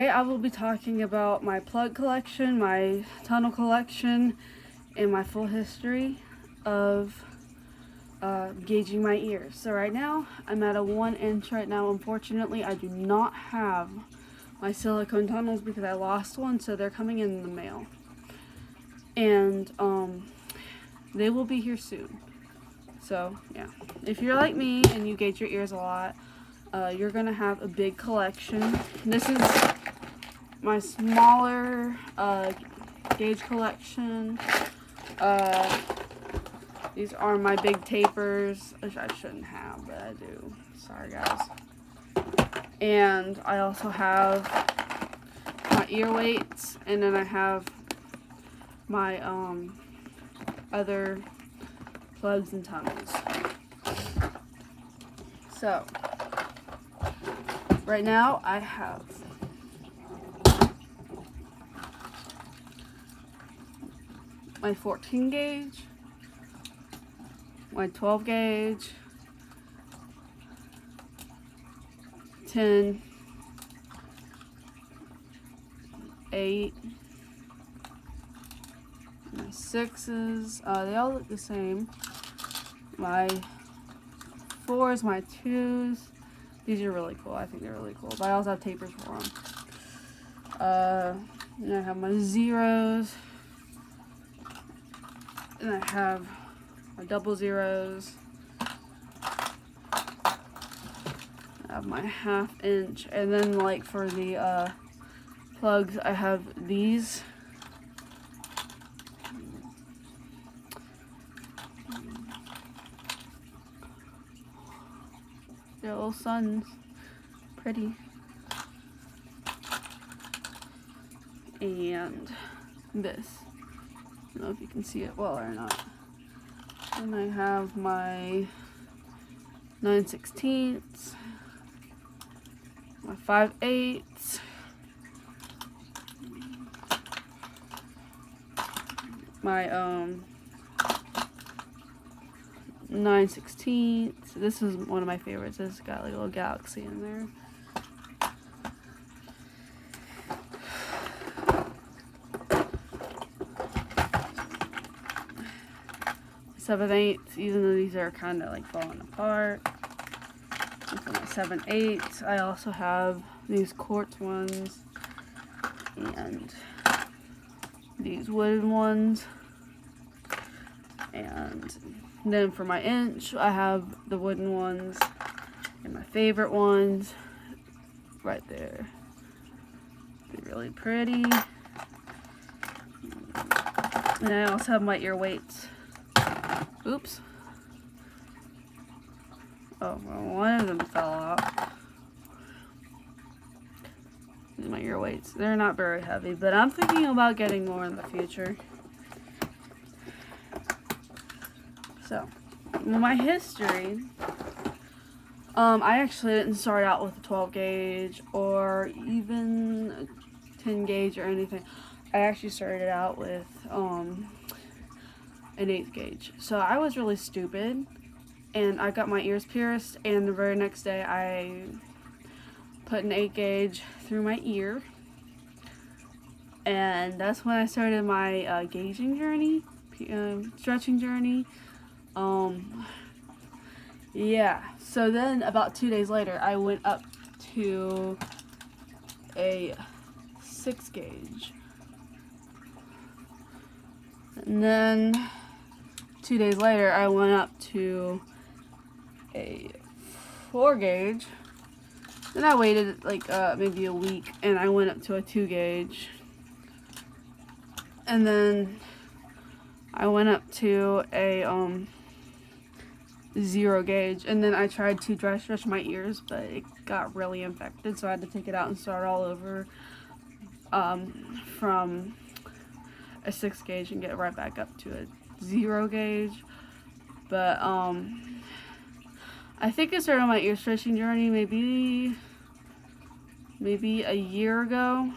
Today I will be talking about my plug collection, my tunnel collection, and my full history of gauging my ears. So right now I'm at a 1 inch right now. Unfortunately, I do not have my silicone tunnels because I lost one, so they're coming in the mail. And they will be here soon. So yeah, if you're like me and you gauge your ears a lot, you're gonna have a big collection. This is my smaller gauge collection. These are my big tapers, which I shouldn't have, but I do. Sorry, guys. And I also have my ear weights, and then I have my other plugs and tunnels. So, right now I have my 14 gauge, my 12 gauge, 10, 8, my 6s, they all look the same, my 4s, my 2s, these are really cool, I think they're really cool, but I also have tapers for them. And I have my 0s, and I have my double 0s. I have my 1/2 inch, and then like for the plugs, I have these. They're little suns, pretty. And this. I don't know if you can see it well or not. And I have my 9/16, my 5/8, my 9/16. This is one of my favorites. It's got like a little galaxy in there. 7/8, even though these are kind of like falling apart. And for my 7/8, I also have these quartz ones and these wooden ones. And then for my inch, I have the wooden ones and my favorite ones right there. They're really pretty. And I also have my ear weights. Oops. Oh, well, one of them fell off. These are my ear weights. They're not very heavy, but I'm thinking about getting more in the future. So, my history, I actually didn't start out with a 12 gauge or even a 10 gauge or anything. I actually started out with an 8 gauge. So I was really stupid, and I got my ears pierced, and the very next day I put an 8 gauge through my ear, and that's when I started my gauging journey, stretching journey. Yeah, so then about 2 days later, I went up to a 6 gauge. And then 2 days later, I went up to a 4 gauge. Then I waited like maybe a week, and I went up to a 2 gauge. And then I went up to a 0 gauge, and then I tried to dry stretch my ears, but it got really infected, so I had to take it out and start all over from a 6 gauge and get right back up to a 0 gauge. But I think I started my ear stretching journey maybe a year ago.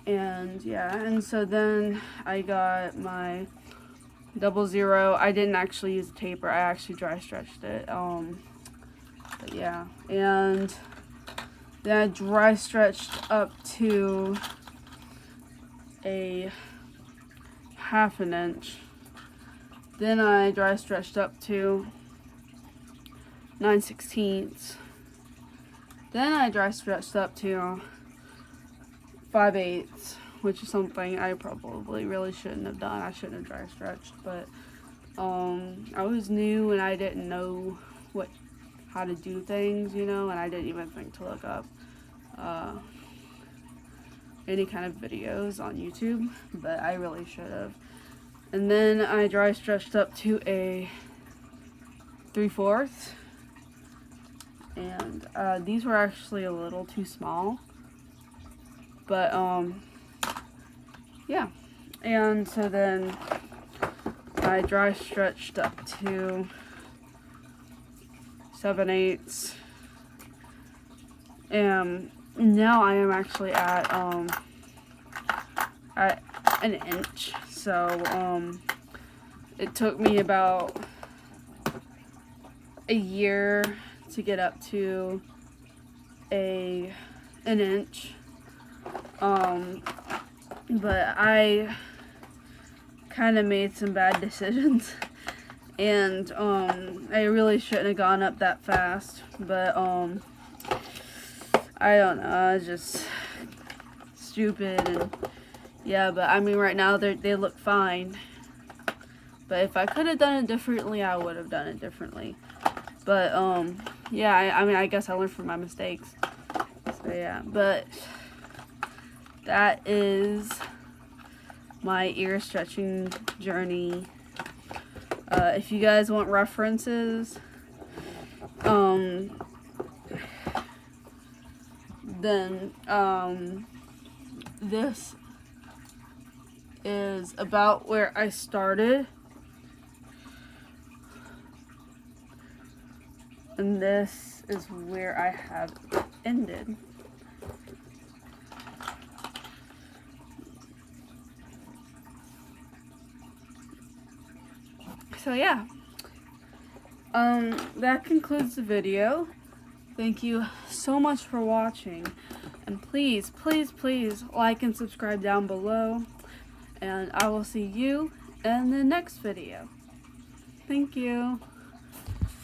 And yeah, and so then I got my 00. I didn't actually use a taper, I actually dry stretched it. But yeah, and Then I dry stretched up to a 1/2 inch. Then I dry stretched up to 9/16. Then I dry stretched up to 5/8, which is something I probably really shouldn't have done. I shouldn't have dry stretched, but I was new and I didn't know how to do things, you know, and I didn't even think to look up any kind of videos on YouTube, but I really should have. And then I dry stretched up to a 3/4, and these were actually a little too small, but yeah. And so then I dry stretched up to 7/8, and now I am actually at an inch. So it took me about a year to get up to an inch, but I kind of made some bad decisions, and I really shouldn't have gone up that fast, but I don't know, I was just stupid. And yeah, but I mean, right now they look fine, but if I could have done it differently, I would have done it differently. But yeah, I mean, I guess I learned from my mistakes. So yeah, but that is my ear stretching journey. If you guys want references, then this is about where I started, and this is where I have ended. So yeah, that concludes the video. Thank you so much for watching, and please, please, please like and subscribe down below, and I will see you in the next video. Thank you.